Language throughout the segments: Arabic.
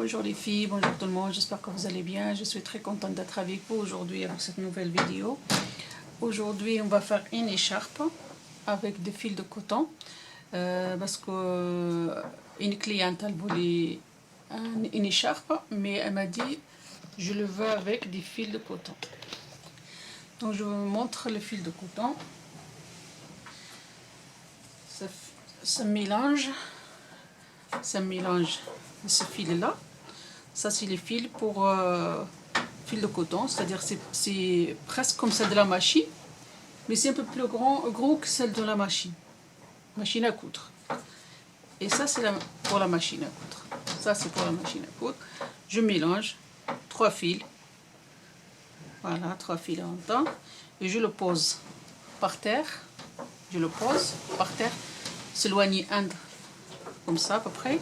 Bonjour les filles, bonjour tout le monde, j'espère que vous allez bien. Je suis très contente d'être avec vous aujourd'hui avec cette nouvelle vidéo. Aujourd'hui on va faire une écharpe avec des fils de coton parce que une cliente elle voulait une écharpe mais elle m'a dit je le veux avec des fils de coton. Donc je vous montre le fil de coton. Ça mélange ce fil là. Ça c'est les fils pour fil de coton, c'est-à-dire c'est presque comme celle de la machine, mais c'est un peu plus gros que celle de la machine à coudre. Et ça c'est pour la machine à coudre. Ça c'est pour la machine à coudre. Je mélange 3 fils. Voilà, 3 fils en même temps. Et je le pose par terre. Je le pose par terre. S'éloigner un comme ça à peu près.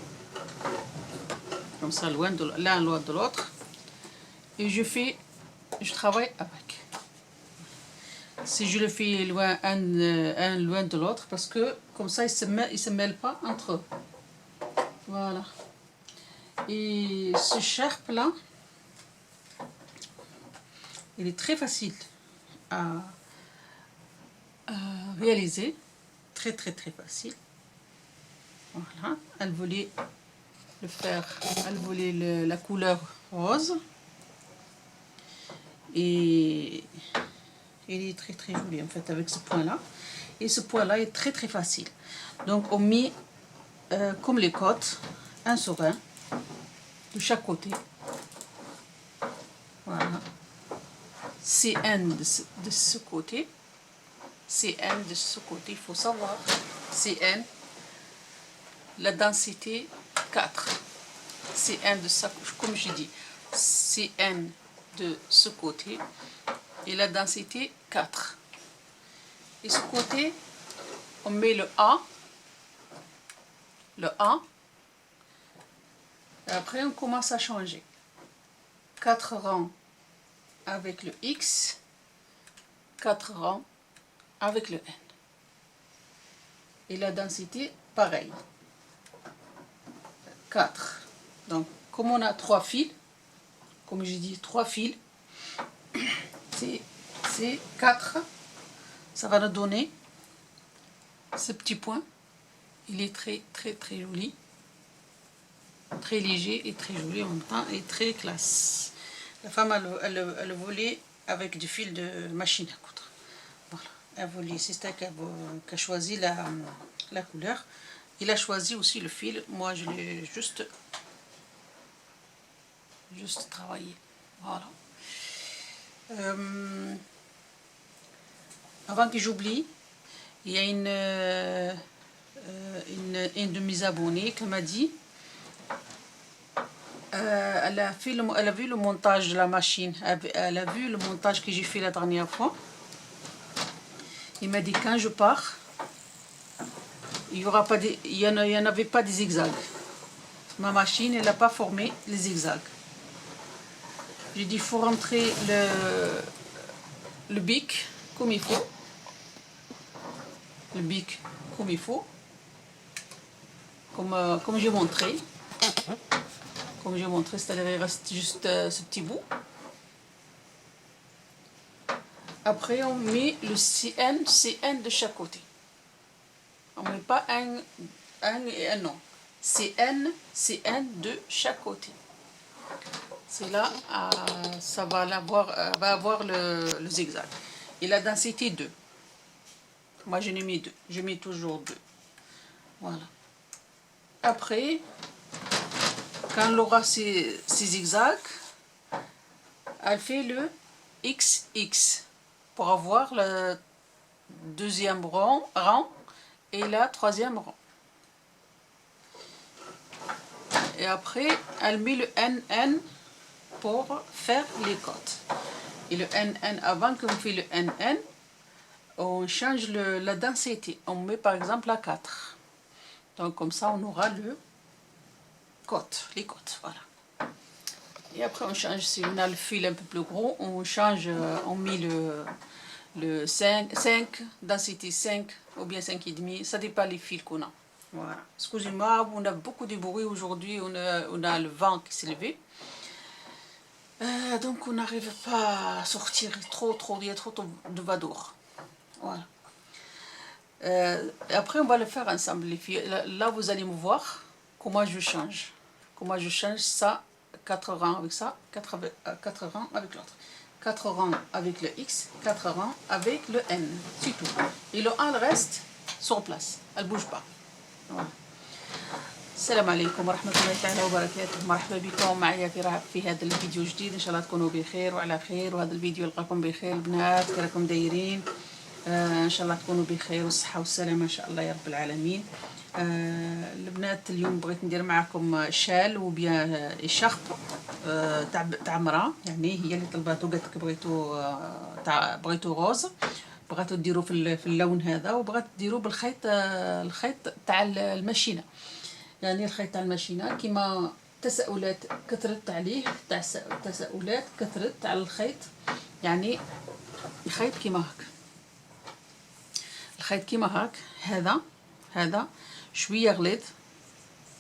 Comme ça, l'un loin de l'autre. Et je travaille avec. Si je le fais loin, un loin de l'autre, parce que comme ça, ils se mêlent pas entre eux. Voilà. Et ce charpe là, il est très facile à réaliser. Très facile. Voilà. Elle voulait le faire, elle voulait la couleur rose. Et il est très joli en fait avec ce point là. Et ce point là est très facile. Donc on met comme les côtes, un sur un de chaque côté. Voilà. CN de ce côté. CN de ce côté, il faut savoir. CN, la densité 4. CN de ça, comme je dis. CN de ce côté. Et la densité 4. Et ce côté, on met le A. Le A. Et après, on commence à changer. 4 rangs avec le X. 4 rangs avec le N. Et la densité, pareil. 4. Donc, comme on a 3 fils, comme j'ai dit, 3 fils, c'est 4. Ça va nous donner ce petit point. Il est très joli. Très léger et très joli en même temps et très classe. La femme, elle voulait avec du fil de machine à coudre. Voilà. Elle voulait, c'est ça qu'elle a choisi la couleur. Il a choisi aussi le fil. Moi, je l'ai juste travaillé. Voilà. Avant que j'oublie, il y a une de mes abonnées qui m'a dit elle a vu le montage de la machine, elle a vu le montage que j'ai fait la dernière fois. Il m'a dit quand je pars, il n'y en avait pas des zigzags. Ma machine, elle n'a pas formé les zigzags. J'ai dit il faut rentrer le bic comme il faut. Le bic comme il faut. Comme j'ai montré. Comme j'ai montré, c'est-à-dire il reste juste ce petit bout. Après, on met le CN de chaque côté. On ne met pas un et un non. CN de chaque côté. C'est là, ça va avoir le zigzag. Et la densité 2. Moi, je n'ai mis 2. Je mets toujours 2. Voilà. Après, quand elle aura ces zigzags, elle fait le XX pour avoir le deuxième rang et la troisième rang. Et après, elle met le NN pour faire les côtes. Et le NN, avant qu'on fait le NN, on change la densité. On met par exemple la 4. Donc comme ça, on aura les côtes, voilà. Et après, on change, si on a le fil un peu plus gros, on change, on met le 5, densité 5 ou bien 5,5, ça dépend des fils qu'on a. Voilà. Excusez-moi, on a beaucoup de bruit aujourd'hui, on a le vent qui s'est levé. Donc on n'arrive pas à sortir trop, il y a trop de vadour. Voilà. Et après on va le faire ensemble les filles. Là vous allez me voir comment je change. Comment je change ça, 4 rangs avec ça, 4 rangs avec l'autre. 4 rangs avec le X, 4 rangs avec le N, c'est tout. Et le 1 reste sur place, elle ne bouge pas. Voilà. السلام عليكم ورحمة الله تعالى وبركاته. مرحبا بكم معايا في هذا الفيديو جديد. إن شاء الله تكونوا بخير وعلى خير، وهذا الفيديو يلقاكم بخير البنات. كي راكم دايرين؟ إن شاء الله تكونوا بخير والصحة والسلامة إن شاء الله يا رب العالمين. البنات اليوم بغيت ندير معكم شال وبيان إشارب تاع مرا، يعني هي اللي طلباتو، قالت لك بغيتو غوز، بغاتو ديرو في اللون هذا، وبغات ديرو بالخيط الخيط تاع الماشينه، يعني الخيط تاع الماشينه. كيما تساؤلات كثرت عليه، تاع تساؤلات كثرت على الخيط، يعني الخيط كيما هاك، الخيط كيما هاك. هذا شويه غليظ،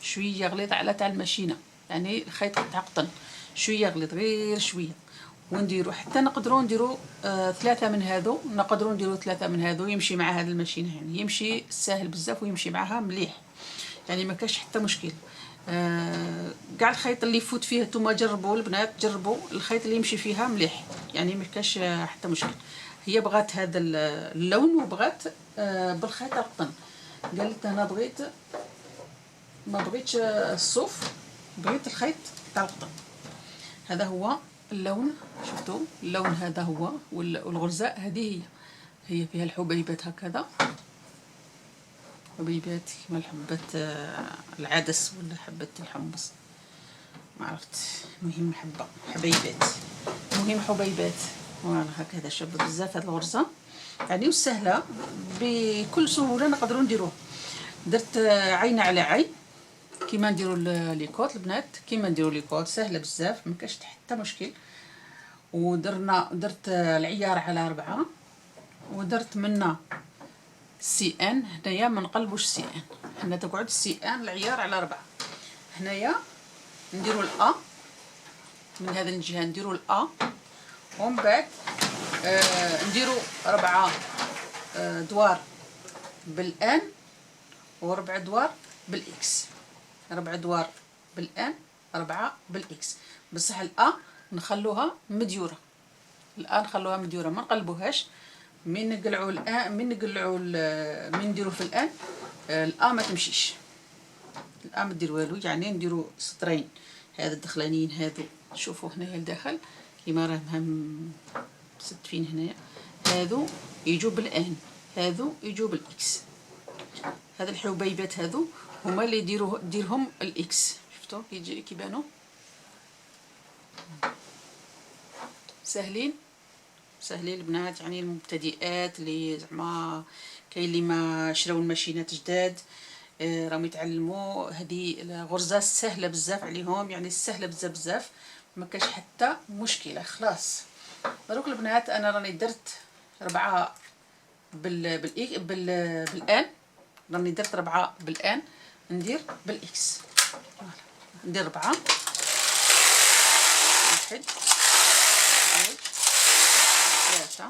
شويه غليظ على تاع الماشينه، يعني الخيط تاع قطن شويه غليظ، غير شويه. ونديرو حتى نقدروا نديرو 3 من هادو، نقدروا نديرو 3 من هادو يمشي مع هاد الماشينه، يعني يمشي ساهل بزاف ويمشي معها مليح، يعني ما كاش حتى مشكل. كاع الخيط اللي يفوت فيه نتوما جربوا البنات، جربوا الخيط اللي يمشي فيها مليح، يعني ما كاش حتى مشكل. هي بغات هذا اللون وبغات بالخيط القطن. قالت انا ما بغيتش الصوف، بغيت الخيط تاع القطن. هذا هو اللون، شفتوا اللون هذا هو، والغرزاء هذه هي فيها الحبيبات هكذا، حبيبات كيما حبة العدس ولا حبة الحمص، ما عرفت، مهم حبيبات، مهم حبيبات. فوالا هكذا شابه بزاف هاد الغرزه، يعني وسهله بكل سهوله نقدروا نديروها. درت عين على عين كيما نديروا ليكوت البنات، كيما نديروا ليكوت سهله بزاف، ما كاش حتى مشكل. درت العيار على 4، ودرت منا سي ان. هنايا ما نقلبوش سي ان، حنا تقعد سي ان العيار على 4. هنايا نديروا الأ من هذه الجهه، نديروا الأ، ومن بعد نديروا 4 دوار بالان، و4 دوار بالاكس، 4 دوار بالان، 4 بالاكس. بصح الأ نخلوها مديوره، الآن نخلوها مديوره، ما نقلبوهاش. من نقلعوا الآن، من نديروا في الآن الآ ما تمشيش، الآن ما دير والو، يعني نديروا سطرين هذا الدخلانيين هذو، شوفوا هنايا الداخل كيما راهم مستفين هنايا، هذو يجوا بالآن، هذو يجوا بالاكس. هذا الحبيبات هذو هما اللي ديرهم الاكس، شفتوا كيبانوا سهلين البنات، يعني المبتدئات اللي زعما كاين اللي ما شراو الماشينات جداد راهم يتعلموا هذه الغرزه سهله بزاف عليهم، يعني سهله بزاف ما كاش حتى مشكله. خلاص دروك البنات انا راني درت 4 بالان، راني درت 4 بالان، ندير بالاكس. ندير 4، 1 2 3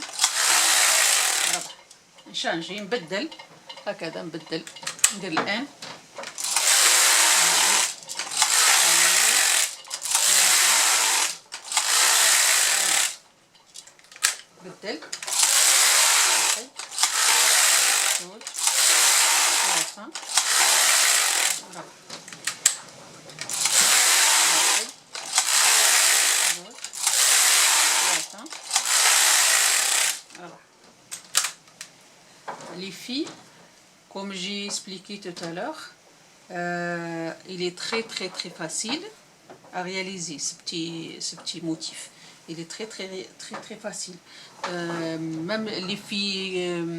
4، نشانجي نبدل هكذا، نبدل ندير الان، بدل 1 2 3 4، 1 2 3 4. Les filles, comme j'ai expliqué tout à l'heure, il est très facile à réaliser ce petit motif. Il est très facile. Même les filles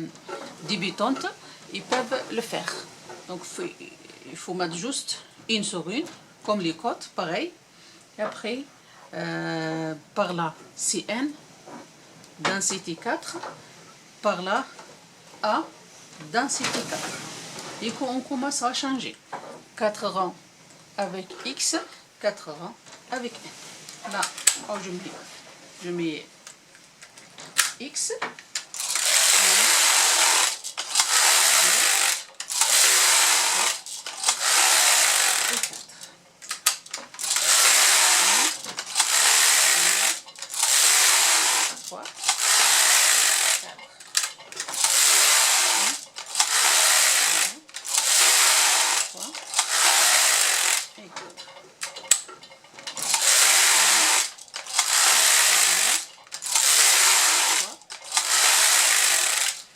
débutantes, ils peuvent le faire. Donc il faut mettre juste une sur une, comme les côtes, pareil. Et après, par là, CN, densité 4, par là, A, densité 4. Et on commence à changer. 4 rangs avec X, 4 rangs avec N. Là, oh, je mets X.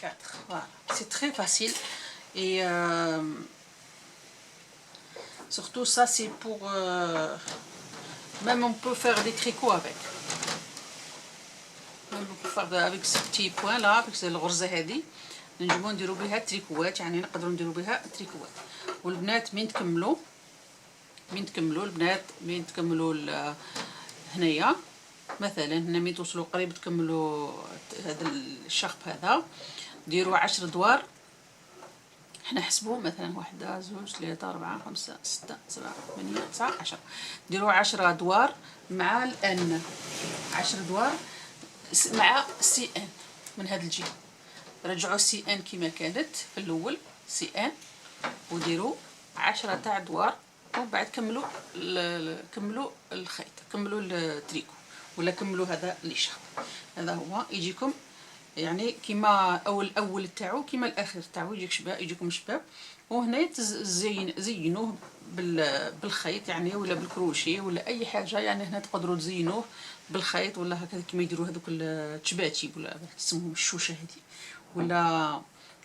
4. Voilà, c'est très facile et surtout ça c'est pour même on peut faire des tricots avec. Même on peut faire avec ce petit point là avec الغرزة هذه نجمو نديرو بها تريكوات، يعني نقدروا نديرو بها تريكوات. والبنات من تكملوا البنات من تكملوا هنايا مثلا هنا مين توصلوا قريب تكملوا هذا الشخب هذا ديروا 10 دوار. حنا حسبوا مثلا 1 2 3 4 5 6 7 8 9 10 ديروا 10 دوار مع الان 10 دوار مع سي ان من هذا الجهه. رجعوا سي ان كما كانت في الاول سي ان وديروا 10 تاع دوار ومن بعد كملوا الخيط، كملوا التريكو ولا كملوا هذا اللي شاف. هذا هو يجيكم يعني كيما اول تاعو كيما الاخر تاعو يجيكم شباب. وهنا زينوه بالخيط يعني ولا بالكروشي ولا اي حاجه، يعني هنا تقدروا تزينوه بالخيط ولا هكذا كيما يديروا هذوك التشباتيب ولا تسموهم الشوشه هذه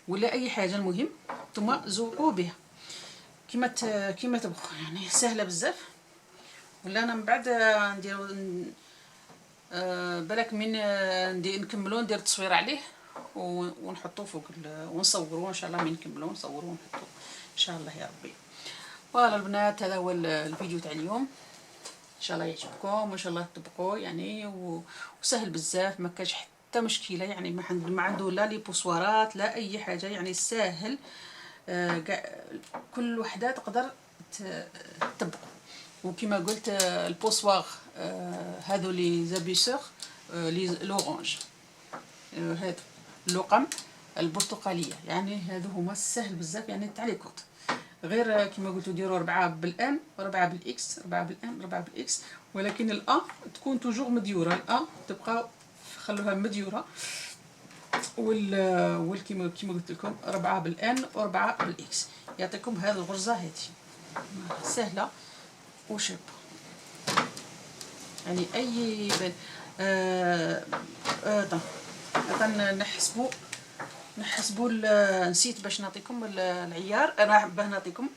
ولا اي حاجه. المهم ثم زوقوا بها كيما تبغوا، يعني سهله بزاف. ولا انا من بعد نديرو بالك من نكملو ندير تصوير عليه ونحطوه فوق ونصوروه ان شاء الله. من نكملو نصوروه ونحطوه ان شاء الله يا ربي. فوالا البنات هذا هو الفيديو تاع اليوم، ان شاء الله يعجبكم وان شاء الله تطبقوه يعني وسهل بزاف، ما كاش حتى مشكله يعني ما عنده لا لي بوسوارات لا اي حاجه، يعني ساهل كل وحده تقدر تطبق. وكما قلت البوسواغ هذو لي زابيسور لي لورانج هذا اللقم البرتقاليه، يعني هذو هما سهل بزاف يعني تاع لي كوط. غير كما قلت ديروا 4 بالان 4 بالاكس 4 بالان 4 بالاكس، ولكن الأ تكون توجور مديوره. الأ تبقى خلوها مديوره كيما قلت لكم 4 بالان و4 بالاكس يعطيكم هذه الغرزه هذه سهله وشابه. يعني اي نحسبوا نسيت باش نعطيكم العيار. انا باه نعطيكم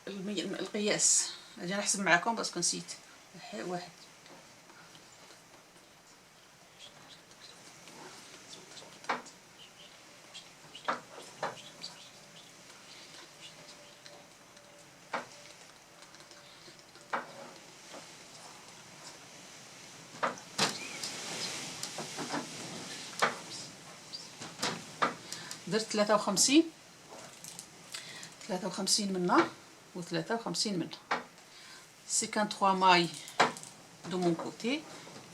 القياس، اجي نحسب معكم باسكو نسيت. واحد درت 53 منا و 53 منا 53 mailles de mon côté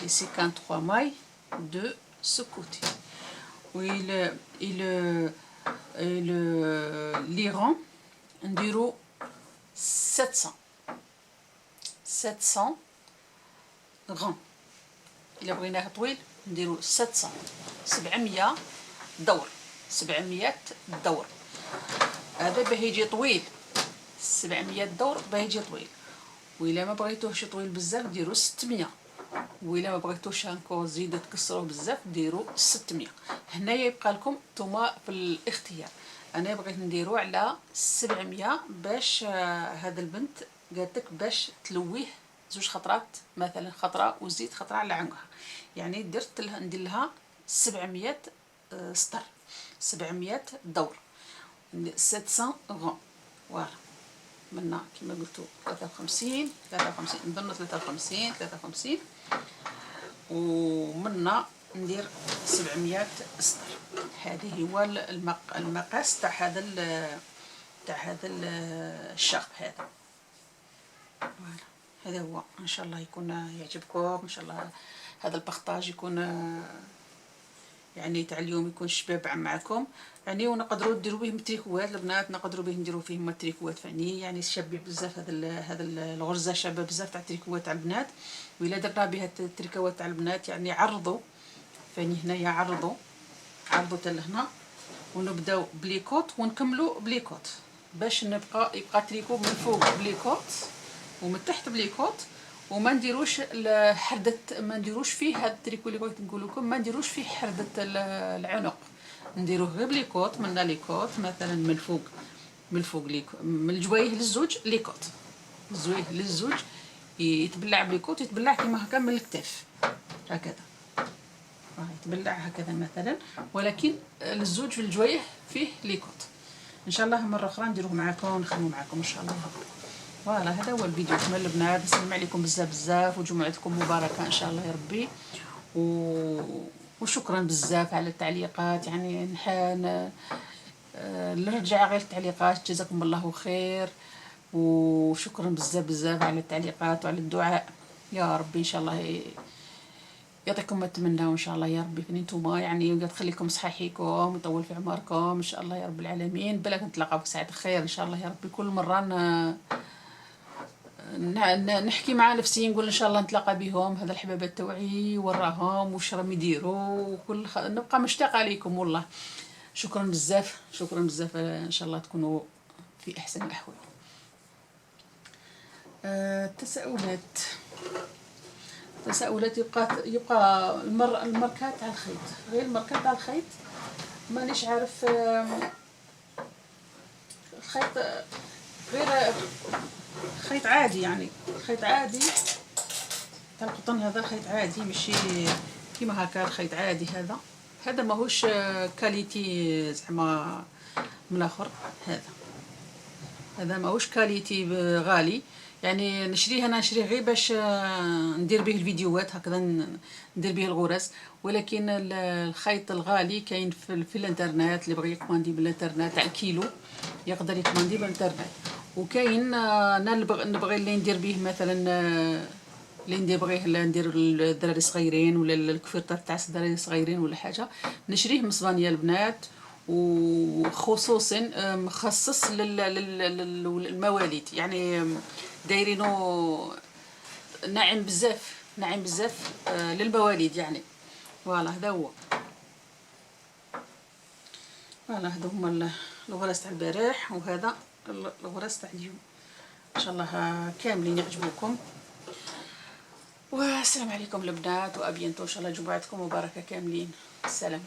et 53 mailles de ce côté. les rangs نديرو 700 غون. الا بغيناه طويل نديرو 700 دور 700 دور. هذا باه يجي طويل 700 دور باه يجي طويل. وإلا ما بغيتوهش طويل بزاف ديروا 600، وإلا ما بغيتوش هانكو تزيدوا تكسروه بزاف ديروا 600. هنايا يبقى لكم نتوما في الاختيار. انا بغيت نديرو على 700 باش هذا البنت قالت باش تلويه 2 خطرات مثلا، خطره وزيد خطره على عنقها، يعني درت لها ندير لها 700 سطر 700 دور 700 غون. فوالا منا كما قلتو 53 نضرب 53 ومنا ندير 700 سطر. هذه هو المقاس تاع هذا الشرب هذا. هذا هو. ان شاء الله يكون يعجبكم، ان شاء الله هذا البارطاج يكون يعني تاع اليوم يكون شباب معكم يعني، ونقدروا ديروا به تريكوات البنات، نقدروا به نديروا فيهم التريكوات فاني يعني شابه بزاف. هذا الغرزه شابه بزاف تاع التريكوات تاع البنات، وإلا درنا بها التريكوات تاع البنات يعني عرضوا فاني هنايا عرضوا حتى لهنا، ونبداو بليكوت ونكملوا بليكوت باش يبقى تريكو من فوق بليكوت ومن تحت بليكوت، وما نديروش حردة، ما نديروش فيه هذا التريكو اللي بغيت نقول لكم، ما نديروش فيه حردة العنق، نديروه غير بليكوت من ليكوت مثلا من فوق ليكوت، من الجوايه للزوج ليكوت، الزوايه للزوج يتبلع بليكوت، يتبلع كيما هكا من الكتاف هكذا، يتبلع هكذا مثلا، ولكن للزوج في الجوايه فيه ليكوت. ان شاء الله مره اخرى نديروه معكم ونخدموا معكم ان شاء الله. فوالا هذا هو الفيديو كمل البنات، نسلم عليكم بزاف وجمعتكم مباركه ان شاء الله يا ربي، وشكرا بزاف على التعليقات يعني نرجع غير التعليقات، جزاكم الله خير، وشكرا بزاف على التعليقات وعلى الدعاء يا ربي. ان شاء الله يعطيكم ما تمناو ان شاء الله يا ربي، فين نتوما يعني تخليكم صحيحيكم ويطول في عمركم ان شاء الله يا رب العالمين. بلاك نتلاقاو في ساعه الخير ان شاء الله يا ربي. كل مره نحكي مع نفسي نقول ان شاء الله نتلاقى بهم هذا الحبابات توعي وراهم واش راهم يديروا، وكل نبقى مشتاقه عليكم والله. شكرا بزاف ان شاء الله تكونوا في احسن الاحوال. تساؤلات يبقى الماركات تاع الخيط، غير الماركات تاع الخيط مانيش عارف. الخيط غير خيط عادي يعني، خيط عادي تاع القطن، هذا خيط عادي ماشي كيما هكا الخيط عادي، هذا ماهوش كاليتي زعما من الاخر، هذا ماهوش كاليتي غالي يعني، نشريه غير باش ندير به الفيديوهات هكذا، ندير به الغرز، ولكن الخيط الغالي كاين في الانترنت، اللي بغى يكوماندي بالانترنت تاع الكيلو يقدر يكوماندي بالانترنت، وكاين انا نبغي اللي ندير به مثلا اللي بغيه ندير الدراري صغيرين ولا الكفرطه تاع الدراري صغيرين ولا حاجه، نشريه من صبانيه البنات، وخصوصا مخصص للمواليد يعني، دايرينو ناعم بزاف للمواليد يعني. فوالا هذا هو. فوالا هذو هما الغراس تاع البارح، وهذا الغراس تاع اليوم. ان شاء الله كاملين يعجبوكم، والسلام عليكم البنات، وابينتو ان شاء الله جمعتكم مباركه كاملين. السلام.